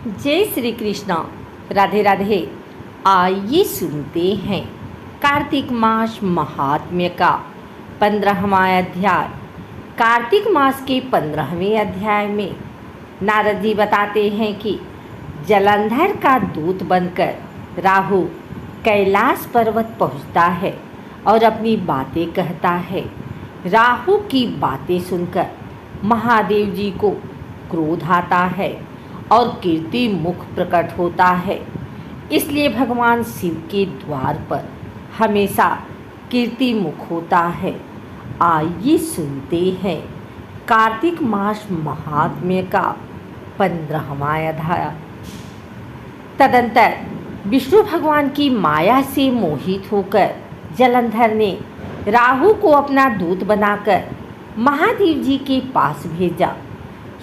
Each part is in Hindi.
जय श्री कृष्णा। राधे राधे। आइए सुनते हैं कार्तिक मास महात्म्य का 15वां अध्याय। कार्तिक मास के 15वें अध्याय में नारद जी बताते हैं कि जलंधर का दूत बनकर राहु कैलाश पर्वत पहुंचता है और अपनी बातें कहता है। राहु की बातें सुनकर महादेव जी को क्रोध आता है और कीर्ति मुख प्रकट होता है। इसलिए भगवान शिव के द्वार पर हमेशा कीर्ति मुख होता है। आइए सुनते हैं कार्तिक मास महात्म्य का 15वां अध्याय। तदंतर विष्णु भगवान की माया से मोहित होकर जलंधर ने राहु को अपना दूत बनाकर महादेव जी के पास भेजा।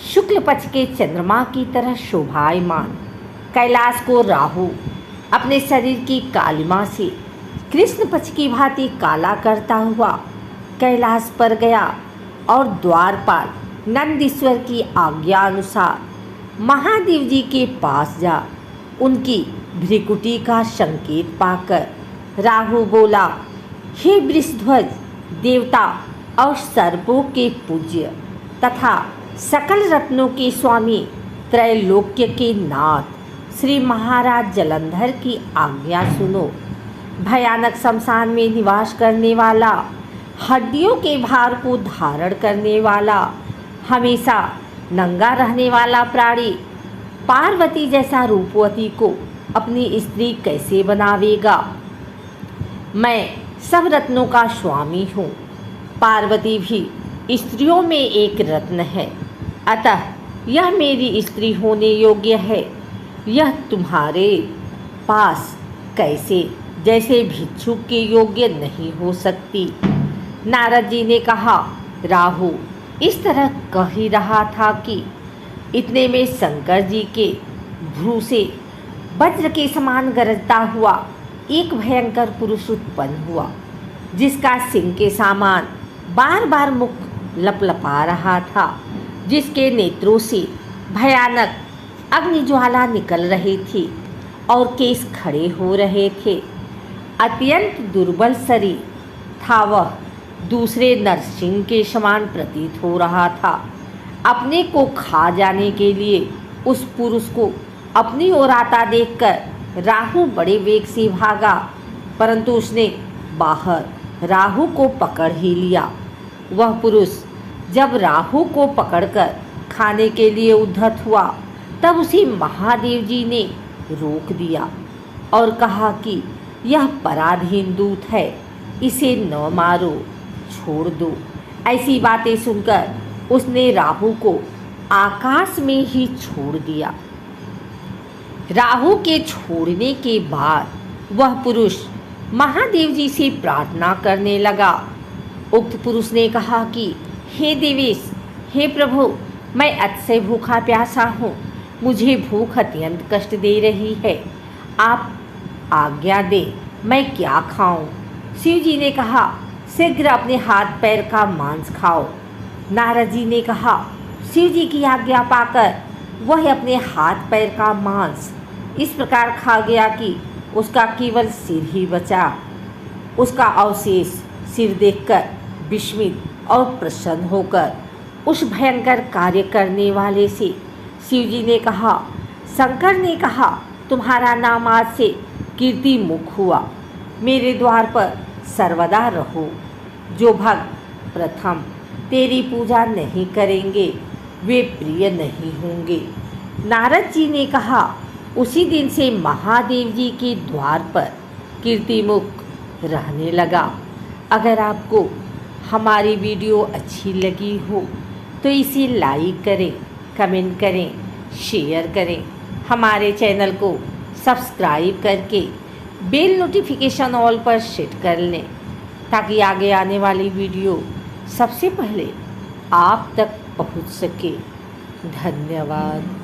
शुक्ल पक्ष के चंद्रमा की तरह शोभायमान कैलाश को राहु अपने शरीर की कालिमा से कृष्ण पक्ष की भांति काला करता हुआ कैलाश पर गया और द्वारपाल नंदीश्वर की आज्ञा अनुसार महादेव जी के पास जा उनकी भ्रिकुटी का संकेत पाकर राहु बोला, हे वृषध्वज देवता और सर्पों के पूज्य तथा सकल रत्नों के स्वामी त्रैलोक्य के नाथ श्री महाराज जलंधर की आज्ञा सुनो। भयानक शमशान में निवास करने वाला, हड्डियों के भार को धारण करने वाला, हमेशा नंगा रहने वाला प्राणी पार्वती जैसा रूपवती को अपनी स्त्री कैसे बनावेगा। मैं सब रत्नों का स्वामी हूँ। पार्वती भी स्त्रियों में एक रत्न है, अतः यह मेरी स्त्री होने योग्य है। यह तुम्हारे पास कैसे जैसे भिक्षुक के योग्य नहीं हो सकती। नारद जी ने कहा, राहु इस तरह कह ही रहा था कि इतने में शंकर जी के भ्रू से वज्र के समान गरजता हुआ एक भयंकर पुरुष उत्पन्न हुआ, जिसका सिंह के समान बार बार मुख लपलपा रहा था, जिसके नेत्रों से भयानक अग्निज्वाला निकल रही थी और केश खड़े हो रहे थे। अत्यंत दुर्बल शरीर था वह, दूसरे नरसिंह के समान प्रतीत हो रहा था। अपने को खा जाने के लिए उस पुरुष को अपनी ओर आता देखकर राहु बड़े वेग से भागा, परंतु उसने बाहर राहु को पकड़ ही लिया। वह पुरुष जब राहु को पकड़कर खाने के लिए उद्धत हुआ, तब उसे महादेव जी ने रोक दिया और कहा कि यह पराधीन दूत है, इसे न मारो, छोड़ दो। ऐसी बातें सुनकर उसने राहु को आकाश में ही छोड़ दिया। राहु के छोड़ने के बाद वह पुरुष महादेव जी से प्रार्थना करने लगा। उक्त पुरुष ने कहा कि हे देवेश, हे प्रभु, मैं अतिशय भूखा प्यासा हूँ। मुझे भूख अत्यंत कष्ट दे रही है। आप आज्ञा दें, मैं क्या खाऊं? शिव जी ने कहा, शीघ्र अपने हाथ पैर का मांस खाओ। नारद जी ने कहा, शिव जी की आज्ञा पाकर वह अपने हाथ पैर का मांस इस प्रकार खा गया कि उसका केवल सिर ही बचा। उसका अवशेष सिर देखकर विस्मित और प्रसन्न होकर उस भयंकर कार्य करने वाले से शिव जी ने कहा, शंकर ने कहा, तुम्हारा नाम आज से कीर्ति मुख हुआ। मेरे द्वार पर सर्वदा रहो। जो भक्त प्रथम तेरी पूजा नहीं करेंगे वे प्रिय नहीं होंगे। नारद जी ने कहा, उसी दिन से महादेव जी के द्वार पर कीर्तिमुख रहने लगा। अगर आपको हमारी वीडियो अच्छी लगी हो तो इसे लाइक करें, कमेंट करें, शेयर करें। हमारे चैनल को सब्सक्राइब करके बेल नोटिफिकेशन ऑल पर सेट कर लें, ताकि आगे आने वाली वीडियो सबसे पहले आप तक पहुंच सके। धन्यवाद।